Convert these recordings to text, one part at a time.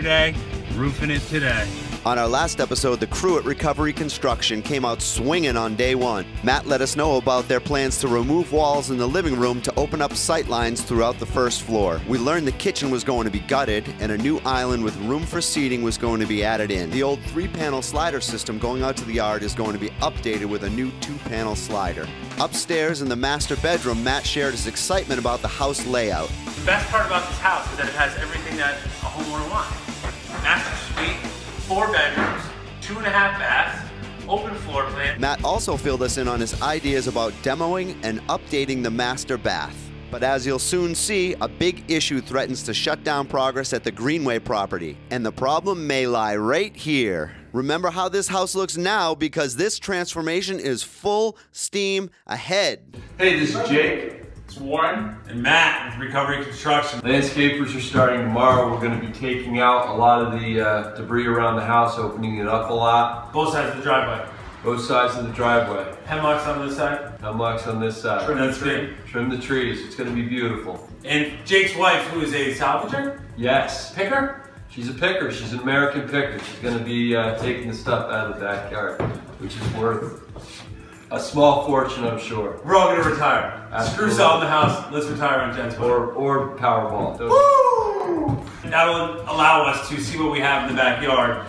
yesterday, roofing it today. On our last episode, the crew at Recovery Construction came out swinging on day one. Matt let us know about their plans to remove walls in the living room to open up sight lines throughout the first floor. We learned the kitchen was going to be gutted and a new island with room for seating was going to be added in. The old 3-panel slider system going out to the yard is going to be updated with a new 2-panel slider. Upstairs in the master bedroom, Matt shared his excitement about the house layout. The best part about this house is that it has everything that a homeowner wants. Master suite, 4 bedrooms, 2.5 baths, open floor plan. Matt also filled us in on his ideas about demoing and updating the master bath. But as you'll soon see, a big issue threatens to shut down progress at the Greenway property. And the problem may lie right here. Remember how this house looks now because this transformation is full steam ahead. Hey, this is Jake. It's Warren and Matt with Recovery Construction. Landscapers are starting tomorrow. We're going to be taking out a lot of the debris around the house, opening it up a lot. Both sides of the driveway. Both sides of the driveway. Hemlocks on this side. Hemlocks on this side. Trim the tree. Trim the trees. It's going to be beautiful. And Jake's wife, who is a salvager? Yes. Picker? She's a picker. She's an American picker. She's going to be taking the stuff out of the backyard, which is worth a small fortune, I'm sure. We're all going to retire. Absolutely. Screw selling the house. Let's retire on Jen's or Powerball. Woo! That'll allow us to see what we have in the backyard,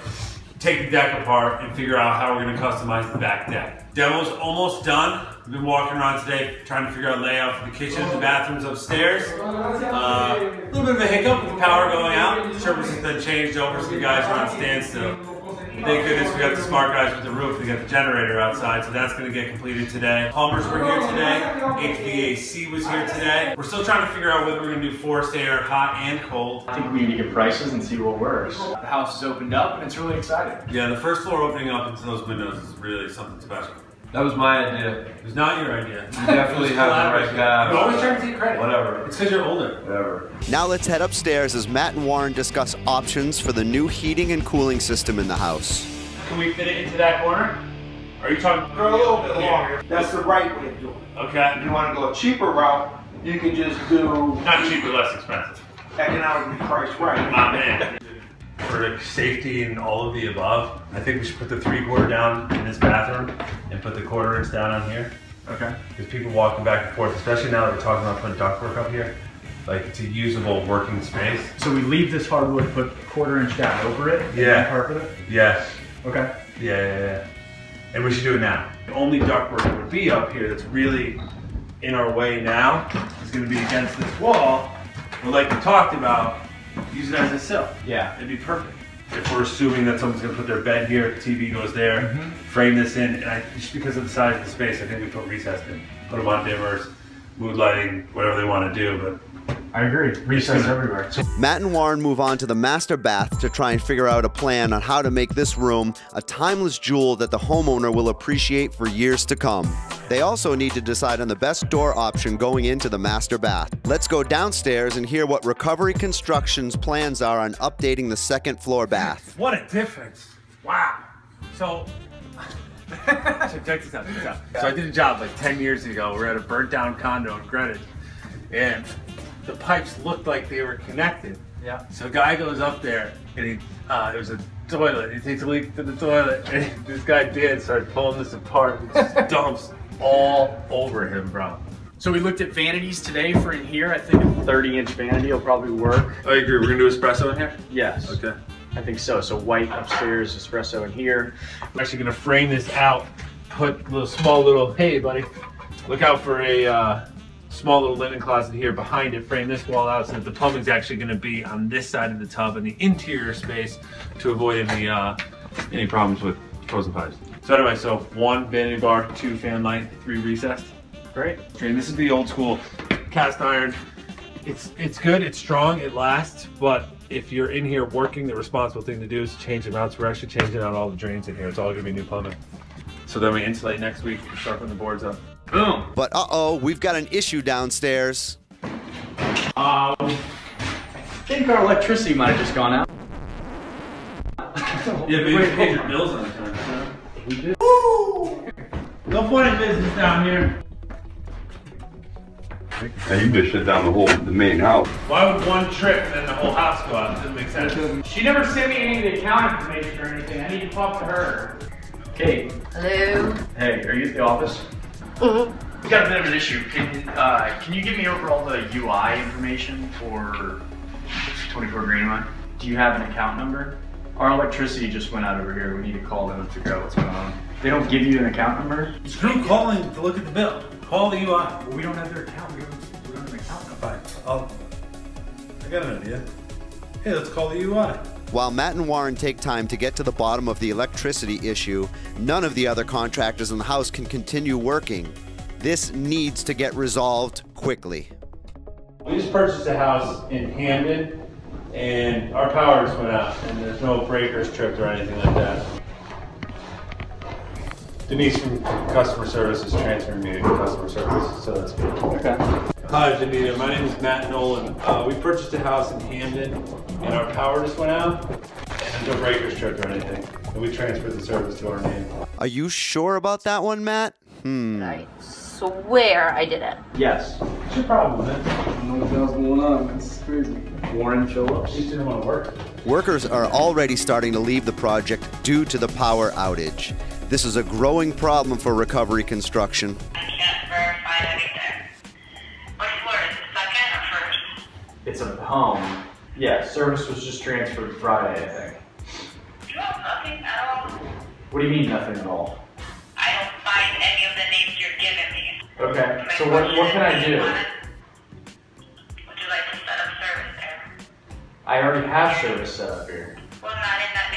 take the deck apart, and figure out how we're going to customize the back deck. Demo's almost done. We've been walking around today trying to figure out layout for the kitchen, the bathrooms upstairs. A little bit of a hiccup with the power going out. Service has been changed over, so the guys are on standstill. Thank goodness we got the smart guys with the roof. They got the generator outside, so that's going to get completed today. Plumbers were here today. HVAC was here today. We're still trying to figure out whether we're going to do forced air, hot and cold. I think we need to get prices and see what works. The house is opened up and it's really exciting. Yeah, the first floor opening up into those windows is really something special. That was my idea. It was not your idea. You definitely have the right guy. You always try to take credit. Whatever. It's because you're older. Whatever. Now let's head upstairs as Matt and Warren discuss options for the new heating and cooling system in the house. Can we fit it into that corner? Are you talking? Go a little bit longer. That's the right way of doing it. Okay. If you want to go a cheaper route, you can just do Not cheaper, less expensive. economically priced right. My man. For safety and all of the above, I think we should put the 3/4 down in this bathroom and put the 1/4 inch down on here. Okay. Because people walking back and forth, especially now that we're talking about putting ductwork up here, like it's a usable working space. So we leave this hardwood, put a 1/4 inch down over it, and Yeah. then carpet it? Yes. Okay. Yeah. And we should do it now. The only ductwork that would be up here that's really in our way now is going to be against this wall. But like we talked about, use it as a sill. Yeah. It'd be perfect. If we're assuming that someone's going to put their bed here, TV goes there, frame this in, and just because of the size of the space, I think we put recessed in. Put them on dimmers, mood lighting, whatever they want to do, but I agree. Recess everywhere. Matt and Warren move on to the master bath to try and figure out a plan on how to make this room a timeless jewel that the homeowner will appreciate for years to come. They also need to decide on the best door option going into the master bath. Let's go downstairs and hear what Recovery Construction's plans are on updating the second floor bath. what a difference. Wow. So, check this out. So I did a job like 10 years ago. We're at a burnt down condo in Greenway, and the pipes looked like they were connected. Yeah. So a guy goes up there, and he there's a toilet. He takes a leak to the toilet, and this guy Dan starts pulling this apart and just dumps all over him, bro. So we looked at vanities today for in here. I think a 30-inch vanity will probably work. I agree. We're gonna do espresso in here. Yes. Okay. I think so. So white upstairs, espresso in here. I'm actually gonna frame this out. Put a small little. Hey, buddy. Look out for a small little linen closet here behind it. Frame this wall out so that the plumbing's actually gonna be on this side of the tub in the interior space to avoid any problems with frozen pipes. So anyway, so 1 vanity bar, 2 fan light, 3 recessed. Great. Okay, and this is the old school cast iron. It's good, it's strong, it lasts, but if you're in here working, the responsible thing to do is change them out. So we're actually changing out all the drains in here. It's all gonna be new plumbing. So then we insulate next week, we sharpen the boards up. Boom. But uh-oh, we've got an issue downstairs. I think our electricity might have just gone out. Yeah, but you paid your bills on time. So. We did. Woo! No funny business down here. And you just shut down the main house. Why would one trip and then the whole house go out? It doesn't make sense. She never sent me any of the account information or anything. I need to talk to her. Kate. Hello? Hey, are you at the office? Mm-hmm. We got a bit of an issue. Can you give me over all the UI information for 24 Greenway? Do you have an account number? Our electricity just went out over here. We need to call them and figure out what's going on. They don't give you an account number? Screw calling to look at the bill. Call the UI. Well, we don't have their account. We don't have an account number. Fine. I got an idea. Hey, let's call the UI. While Matt and Warren take time to get to the bottom of the electricity issue, none of the other contractors in the house can continue working. This needs to get resolved quickly. We just purchased a house in Hamden, and our power just went out, and there's no breakers tripped or anything like that. Denise from customer service is transferring me to customer service, so that's good. Okay. Hi, Janita. My name is Matt Nolan. We purchased a house in Hamden, and our power just went out, and there's no breakers tripped or anything. And we transferred the service to our name. Are you sure about that one, Matt? I swear I did it. Yes. What's your problem, man? I don't know what the hell's going on. This is crazy. Warren Phillips. You didn't want to work. Workers are already starting to leave the project due to the power outage. This is a growing problem for Recovery Construction. I can't verify anything. What floor is it, second or first? It's a home. Yeah, service was just transferred Friday, I think. No, nothing at all. What do you mean nothing at all? I don't find any of the names you're giving me. Okay, so what can I do? Would you like to set up service there? I already have service set up here. Well, not in that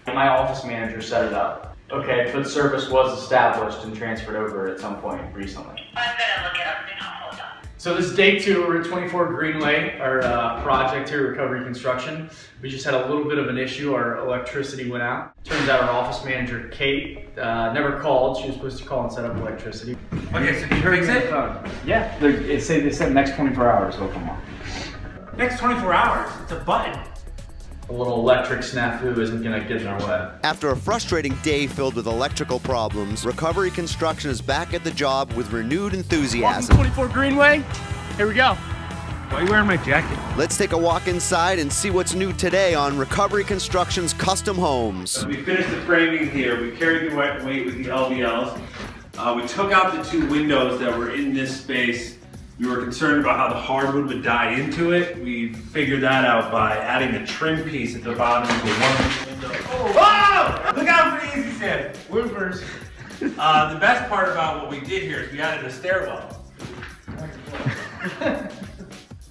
name. My office manager set it up. Okay, but service was established and transferred over at some point recently. I'm gonna look it up now, hold on. So this is day 2, we're at 24 Greenway, our project here, Recovery Construction. We just had a little bit of an issue, our electricity went out. Turns out our office manager, Kate, never called. She was supposed to call and set up electricity. Okay, so can you fix it? Yeah, they said next 24 hours it'll come on. Next 24 hours. It's a button. A little electric snafu isn't gonna get in our way. After a frustrating day filled with electrical problems, Recovery Construction is back at the job with renewed enthusiasm. 24 Greenway, here we go. Why are you wearing my jacket? Let's take a walk inside and see what's new today on Recovery Construction's custom homes. We finished the framing here. We carried the weight with the LVLs. We took out the 2 windows that were in this space. We were concerned about how the hardwood would die into it. We figured that out by adding a trim piece at the bottom of the one window. Oh! Look out for the easy stand. Woofers. The best part about what we did here is we added a stairwell.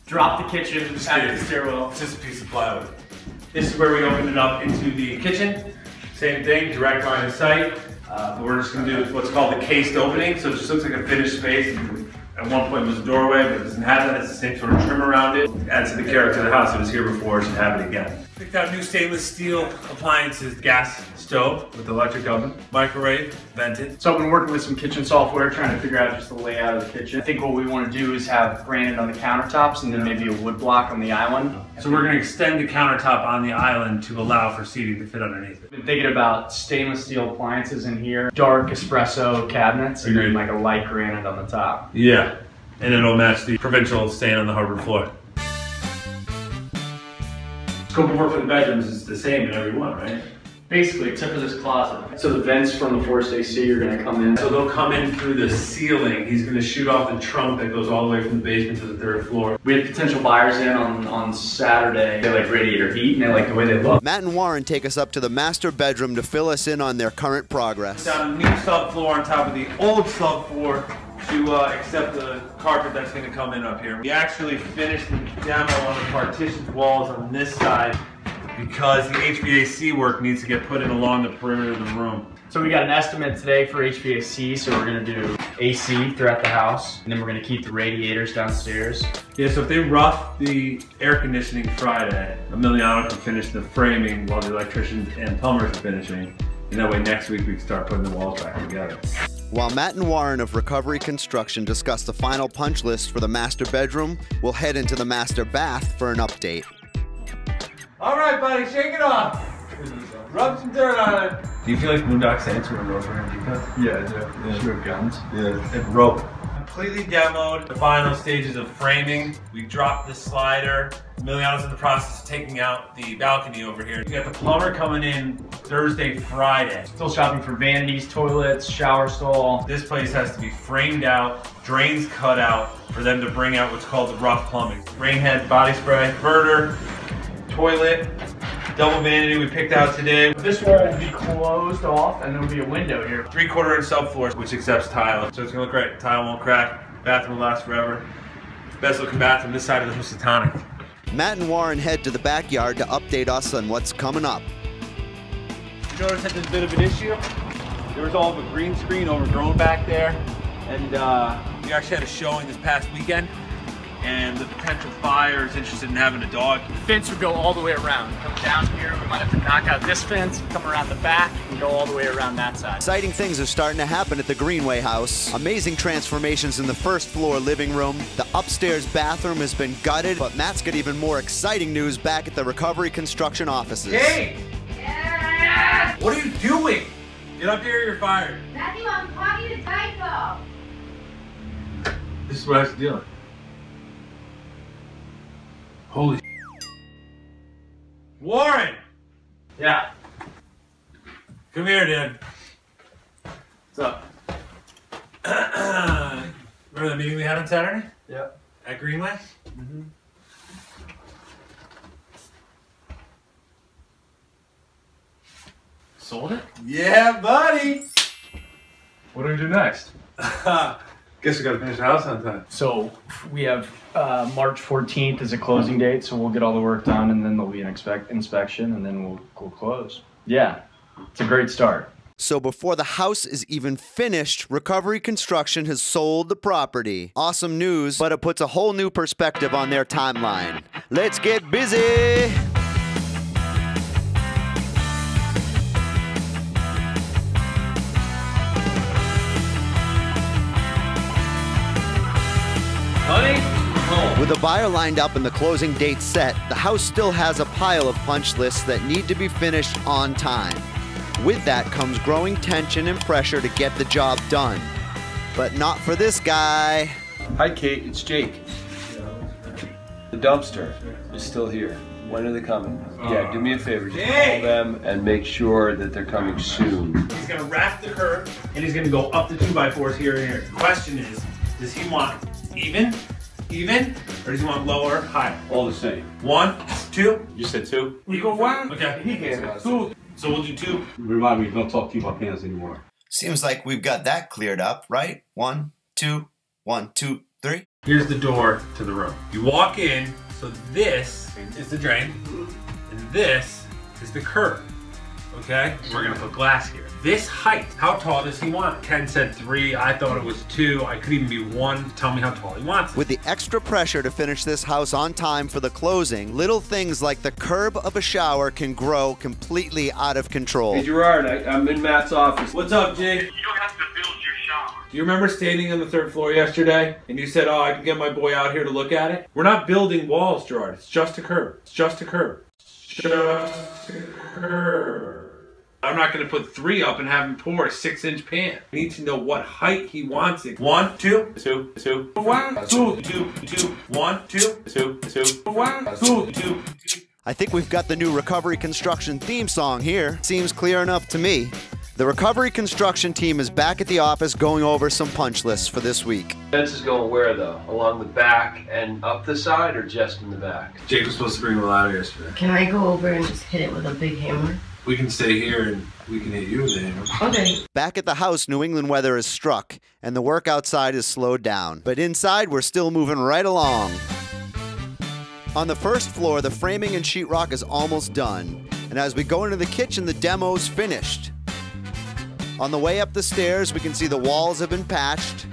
Drop the kitchen, add the stairwell. It's just a piece of plywood. This is where we opened it up into the kitchen. Same thing, direct line of sight. We're just gonna do what's called the cased opening. So it just looks like a finished space. At one point it was a doorway, but it doesn't have that. It's the same sort of trim around it. Adds to the character of the house. It was here before, it should have it again. Picked out new stainless steel appliances, gas stove with electric oven, microwave, vented. So I've been working with some kitchen software, trying to figure out just the layout of the kitchen. I think what we want to do is have granite on the countertops and then maybe a wood block on the island. So we're going to extend the countertop on the island to allow for seating to fit underneath it. Been thinking about stainless steel appliances in here, dark espresso cabinets, and then like a light granite on the top. Yeah, and it'll match the provincial stain on the hardwood floor. Scope of work for the bedrooms is the same in every one, right? Basically, except for this closet. So the vents from the forced AC are going to come in. So they'll come in through the ceiling. He's going to shoot off the trunk that goes all the way from the basement to the 3rd floor. We had potential buyers in on Saturday. They like radiator heat and they like the way they look. Matt and Warren take us up to the master bedroom to fill us in on their current progress. Down a new subfloor on top of the old subfloor to accept the carpet that's going to come in up here. We actually finished the demo on the partitioned walls on this side because the HVAC work needs to get put in along the perimeter of the room. So we got an estimate today for HVAC, so we're going to do AC throughout the house, and then we're going to keep the radiators downstairs. Yeah, so if they rough the air conditioning Friday, Emiliano can finish the framing while the electricians and plumbers are finishing, and that way next week we can start putting the walls back together. While Matt and Warren of Recovery Construction discuss the final punch list for the master bedroom, we'll head into the master bath for an update. All right, buddy, shake it off. Rub some dirt on it. Do you feel like Moondock Saints were a rope and Yeah, I do. Yeah. Sure guns. Yeah. And rope. completely demoed the final stages of framing. We dropped the slider. Emiliano's in the process of taking out the balcony over here. We got the plumber coming in Thursday, Friday. Still shopping for vanities, toilets, shower stall. This place has to be framed out, drains cut out for them to bring out what's called the rough plumbing. Rain head, body spray, inverter, toilet, double vanity we picked out today. This wall will be closed off and there'll be a window here. 3/4 inch subfloor, which accepts tile. So it's gonna look great. Tile won't crack, bathroom will last forever. Best looking bathroom this side of the Housatonic. Matt and Warren head to the backyard to update us on what's coming up. You notice that there's a bit of an issue? There was all of a green screen overgrown back there. And we actually had a showing this past weekend. And the potential buyer is interested in having a dog. The fence would go all the way around. Come down here, we might have to knock out this fence, come around the back, and go all the way around that side. Exciting things are starting to happen at the Greenway house. Amazing transformations in the first floor living room. The upstairs bathroom has been gutted, but Matt's got even more exciting news back at the Recovery Construction offices. Hey! Yes! What are you doing? Get up here or you're fired. Matthew, I'm talking to Tycho. This is what I have to deal with. Holy Warren! Yeah. Come here, Dan. What's up? Remember the meeting we had on Saturday? Yeah. At Greenway? Mm-hmm. Sold it? Yeah, buddy! What do we do next? Guess we gotta finish the house on time. So we have March 14th is a closing date, so we'll get all the work done and then there'll be an inspection and then we'll close. Yeah, it's a great start. So before the house is even finished, Recovery Construction has sold the property. Awesome news, but it puts a whole new perspective on their timeline. Let's get busy! With the buyer lined up and the closing date set, the house still has a pile of punch lists that need to be finished on time. With that comes growing tension and pressure to get the job done. But not for this guy. Hi Kate, it's Jake. The dumpster is still here. When are they coming? Yeah, do me a favor, just call them and make sure that they're coming soon. He's gonna wrap the curb and he's gonna go up the 2x4s here and here. The question is, does he want even, or does he want lower, higher? All the same. 1, 2. You said 2? We go 1. Okay. He gave it 2. So we'll do 2. Remind me, don't talk to you about pants anymore. Seems like we've got that cleared up, right? 1, 2, 1, 2, 3. Here's the door to the room. You walk in, so this is the drain, and this is the curb. Okay? We're gonna put glass here. This height, how tall does he want? Ken said 3, I thought it was 2, I could even be 1. Tell me how tall he wants it. With the extra pressure to finish this house on time for the closing, little things like the curb of a shower can grow completely out of control. Hey Gerard, I'm in Matt's office. What's up, Jay? You don't have to build your shower. Do you remember standing on the 3rd floor yesterday and you said, oh, I can get my boy out here to look at it? We're not building walls, Gerard. It's just a curb. It's just a curb. Just a curb. I'm not going to put 3 up and have him pour a 6-inch pan. I need to know what height he wants it. 1, 2, 2, 2, 1, 2, 2, 2, 1, 2, 2, 2, 1, 2, 2. I think we've got the new Recovery Construction theme song here. Seems clear enough to me. The Recovery Construction team is back at the office going over some punch lists for this week. Fence is going where though? Along the back and up the side or just in the back? Jake was supposed to bring the ladder yesterday. Can I go over and just hit it with a big hammer? We can stay here and we can hit you with the hammer. Okay. Back at the house, New England weather has struck, and the work outside is slowed down. But inside, we're still moving right along. On the first floor, the framing and sheetrock is almost done. And as we go into the kitchen, the demo's finished. On the way up the stairs, we can see the walls have been patched,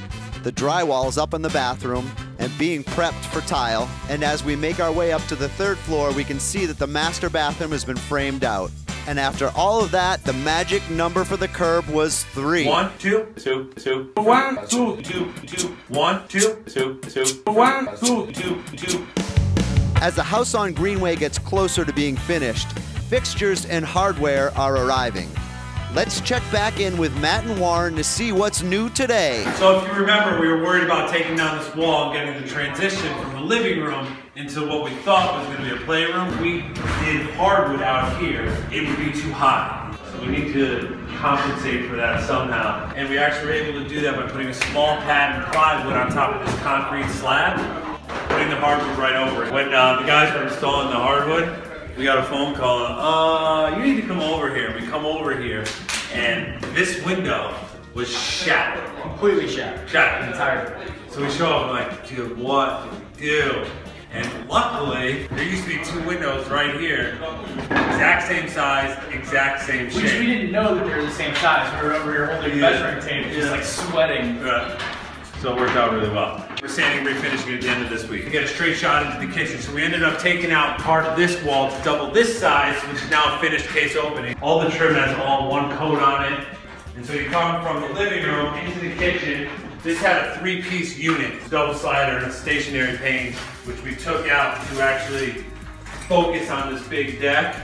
the drywall's up in the bathroom, and being prepped for tile. And as we make our way up to the 3rd floor, we can see that the master bathroom has been framed out. And after all of that, the magic number for the curb was 3. 1, 2, 2, 2, 1, 2, 2, 2, 1, 2, 2, 2, 1, 2, 2, 2. As the house on Greenway gets closer to being finished, fixtures and hardware are arriving. Let's check back in with Matt and Warren to see what's new today. So if you remember, we were worried about taking down this wall and getting the transition from the living room into what we thought was going to be a playroom. We did hardwood out here. It would be too high. So we need to compensate for that somehow. And we actually were able to do that by putting a small pad and plywood on top of this concrete slab, putting the hardwood right over it. When the guys were installing the hardwood, we got a phone call, you need to come over here. We come over here, and this window was shattered. Completely shattered. Shattered. Entirely. So we show up and like, dude, what do we do? And luckily, there used to be two windows right here. Exact same size, exact same shape. Which we didn't know that they were the same size. We were over here holding measuring tape, just like sweating. So it worked out really well. We're sanding and refinishing it at the end of this week. We get a straight shot into the kitchen. So we ended up taking out part of this wall to double this size, which is now a finished case opening. All the trim has all one coat on it. And so you come from the living room into the kitchen. This had a 3-piece unit, double slider and a stationary pane, which we took out to actually focus on this big deck.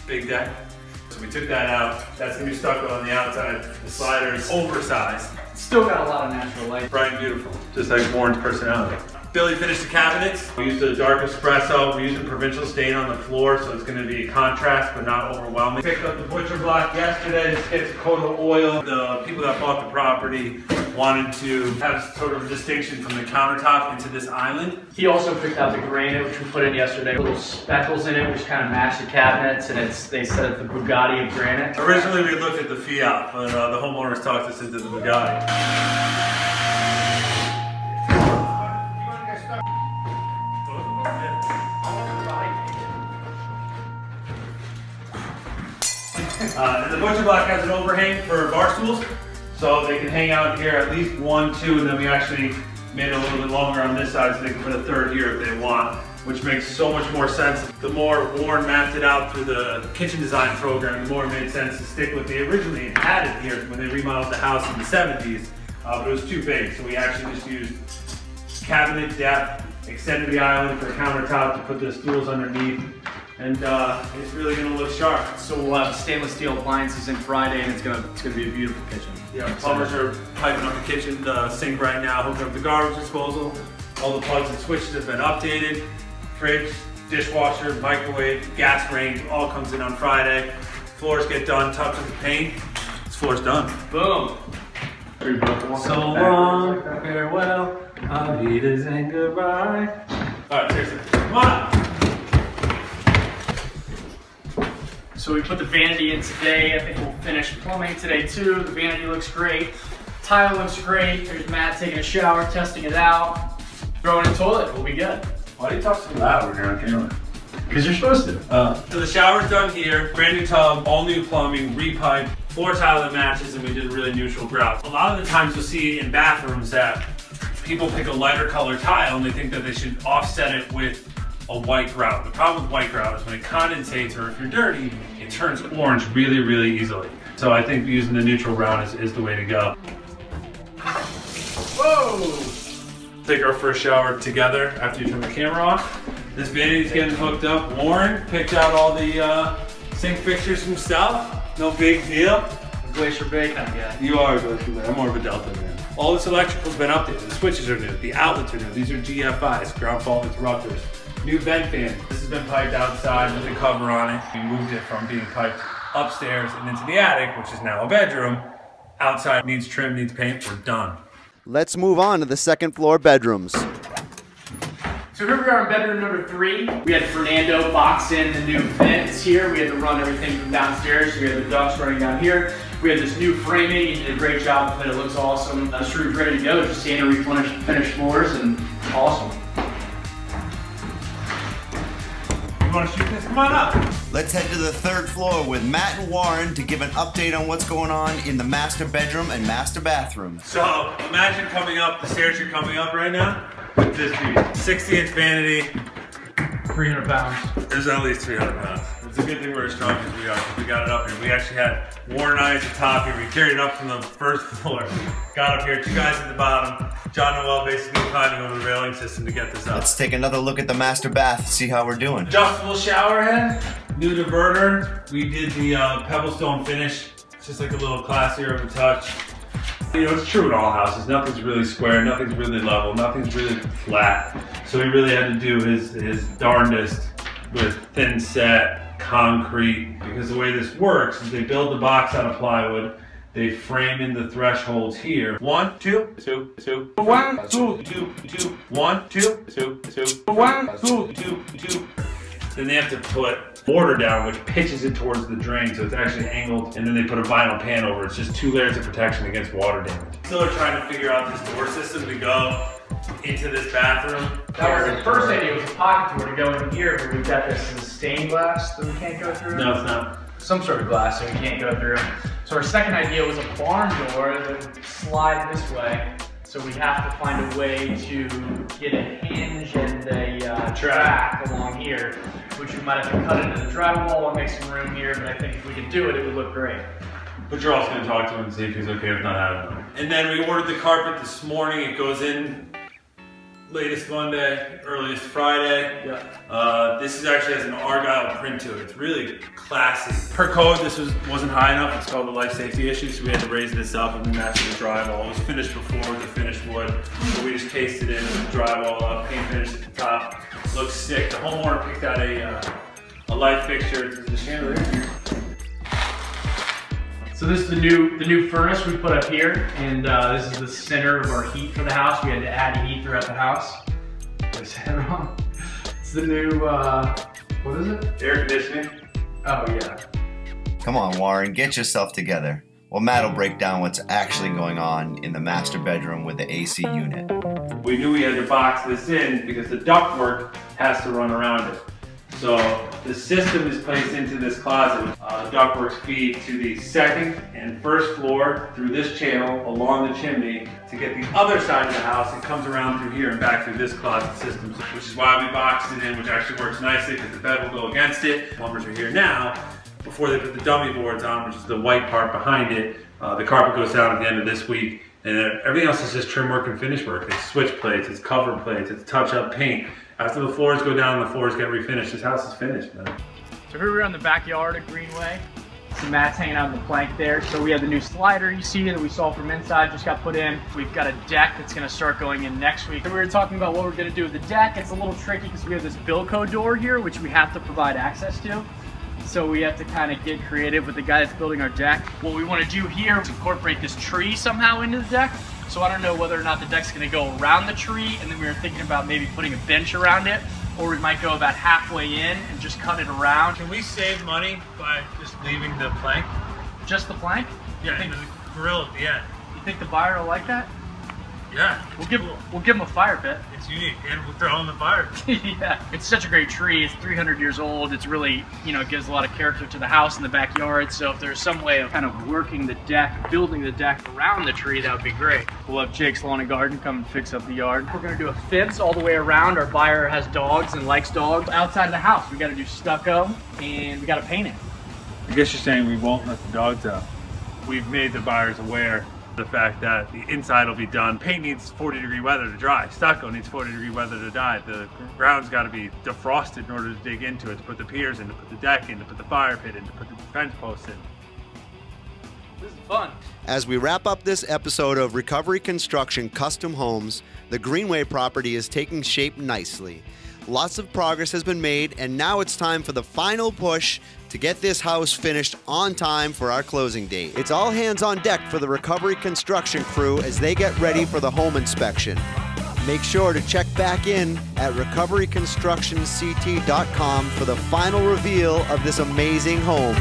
So we took that out. That's gonna be stuck on the outside. The slider is oversized. Still got a lot of natural light. Bright and beautiful, just like Warren's personality. Billy finished the cabinets. We used a dark espresso. We used a provincial stain on the floor, so it's going to be a contrast, but not overwhelming. Picked up the butcher block yesterday. This gets a coat of oil. The people that bought the property wanted to have sort of a distinction from the countertop into this island. He also picked out the granite, which we put in yesterday. Little speckles in it, which kind of match the cabinets, and they said it's the Bugatti of granite. Originally, we looked at the Fiat, but the homeowners talked us into the Bugatti. And the butcher block has an overhang for bar stools, so they can hang out here at least 1, 2, and then we actually made it a little bit longer on this side so they can put a third here if they want, which makes so much more sense. The more Warren mapped it out through the kitchen design program, the more it made sense to stick with the originally had it here when they remodeled the house in the 70s, but it was too big, so we actually just used cabinet depth, extended the island for a countertop to put the stools underneath, and it's really gonna look sharp. So we'll have stainless steel appliances in Friday, and it's gonna be a beautiful kitchen. Yeah, plumbers are piping up the kitchen, the sink right now, hooking up the garbage disposal. All the plugs and switches have been updated. Fridge, dishwasher, microwave, gas range, all comes in on Friday. Floors get done, touch with the paint. This floor's done. Boom. So long, farewell, auf Wiedersehen, goodbye. All right, seriously, come on. So we put the vanity in today. I think we'll finish plumbing today too. The vanity looks great. Tile looks great. There's Matt taking a shower, testing it out. Throwing in the toilet, we'll be good. Why do you talk so loud when you're on camera? Because you're supposed to. So the shower's done here. Brand new tub, all new plumbing, re-pipe, floor tile that matches, and we did really neutral grout. A lot of the times you'll see in bathrooms that people pick a lighter color tile and they think that they should offset it with a white grout. The problem with white grout is when it condensates, or if you're dirty, it turns orange really, really easily. So I think using the neutral grout is the way to go. Whoa! Take our first shower together after you turn the camera off. This vanity's getting hooked up. Warren picked out all the sink fixtures and stuff. No big deal. Glacier Bay kind of guy. You are a Glacier Bay. I'm more of a Delta man. All this electrical's been updated. The switches are new. The outlets are new. These are GFIs, ground fault interrupters. New vent fan. This has been piped outside with a cover on it. We moved it from being piped upstairs and into the attic, which is now a bedroom. Outside needs trim, needs paint. We're done. Let's move on to the second floor bedrooms. So here we are in bedroom number 3. We had Fernando box in the new vents here. We had to run everything from downstairs. So we had the ducts running down here. We had this new framing. He did a great job with it. It looks awesome. This room's ready to go. Just seeing to replenish finished floors and awesome. You want to shoot this? Come on up. Let's head to the third floor with Matt and Warren to give an update on what's going on in the master bedroom and master bathroom. So imagine coming up the stairs you're coming up right now with this piece. 60-inch vanity. 300 pounds. There's at least 300 pounds. It's a good thing we're as strong as we are. We got it up here. We actually had Warren and I at the top here. We carried it up from the first floor. Got up here, 2 guys at the bottom. John Noel basically climbing over the railing system to get this up. Let's take another look at the master bath, see how we're doing. Adjustable shower head, new diverter. We did the pebble stone finish just like a little classier of a touch. You know, it's true in all houses. Nothing's really square, nothing's really level, nothing's really flat. So he really had to do his darndest with thin set concrete, because the way this works is they build the box out of plywood, they frame in the thresholds here. 1, 2, 2, 2. 1, 2, 2, 2. 1, 2, 2, 2. 1, 2, 2, 2. Then they have to put mortar down, which pitches it towards the drain, so it's actually angled, and then they put a vinyl pan over it. It's just 2 layers of protection against water damage. Still are trying to figure out this door system to go into this bathroom. That was the first idea, was a pocket door to go in here, but we've got this stained glass that we can't go through. No, it's not. Some sort of glass that we can't go through. So our second idea was a barn door that would slide this way. So we have to find a way to get a hinge and a track along here, which we might have to cut into the drywall and make some room here, but I think if we could do it, it would look great. But you're also gonna talk to him and see if he's okay with not having one. And then we ordered the carpet this morning. It goes in latest Monday, earliest Friday. Yeah. This is actually has an Argyle print to it. It's really classy. Per code, this wasn't high enough. It's called a life safety issue, so we had to raise this up and we matched the drywall. It was finished before with the finished wood, so we just cased it in with the drywall up, paint finish at the top. Looks sick. The homeowner picked out a light fixture. It's the chandelier. So this is the new furnace we put up here, and this is the center of our heat for the house. We had to add heat throughout the house. Did I say it wrong? It's the new, what is it? Air conditioning. Oh yeah. Come on, Warren, get yourself together. Well, Matt will break down what's actually going on in the master bedroom with the AC unit. We knew we had to box this in because the ductwork has to run around it. So the system is placed into this closet. Ductworks feed to the second and first floor through this channel along the chimney. To get the other side of the house, it comes around through here and back through this closet system, which is why we boxed it in, which actually works nicely because the bed will go against it. Plumbers are here now. Before they put the dummy boards on, which is the white part behind it, the carpet goes down at the end of this week. And everything else is just trim work and finish work. It's switch plates, it's cover plates, it's touch-up paint. After the floors go down and the floors get refinished, this house is finished, man. So here we're in the backyard of Greenway. Some mats hanging out on the plank there. So we have the new slider you see that we saw from inside, just got put in. We've got a deck that's gonna start going in next week. So we were talking about what we're gonna do with the deck. It's a little tricky because we have this Bilco door here, which we have to provide access to. So we have to kind of get creative with the guy that's building our deck. What we want to do here is incorporate this tree somehow into the deck. So I don't know whether or not the deck's going to go around the tree, and then we were thinking about maybe putting a bench around it, or we might go about halfway in and just cut it around. Can we save money by just leaving the plank? Just the plank? Yeah, the grill at the end. You think the buyer will like that? Yeah. We'll give him a fire pit. It's unique, and we'll throw in the fire pit. Yeah. It's such a great tree. It's 300 years old. It's really, you know, it gives a lot of character to the house and the backyard. So if there's some way of kind of working the deck, building the deck around the tree, that would be great. We'll have Jake's Lawn and Garden come and fix up the yard. We're gonna do a fence all the way around. Our buyer has dogs and likes dogs. Outside of the house, we gotta do stucco and we gotta paint it. I guess you're saying we won't let the dogs out. We've made the buyers aware the fact that the inside will be done. Paint needs 40-degree weather to dry. Stucco needs 40-degree weather to dry. The ground's got to be defrosted in order to dig into it, to put the piers in, to put the deck in, to put the fire pit in, to put the fence posts in. This is fun. As we wrap up this episode of Recovery Construction Custom Homes, the Greenway property is taking shape nicely. Lots of progress has been made, and now it's time for the final push to get this house finished on time for our closing date. It's all hands on deck for the Recovery Construction crew as they get ready for the home inspection. Make sure to check back in at recoveryconstructionct.com for the final reveal of this amazing home.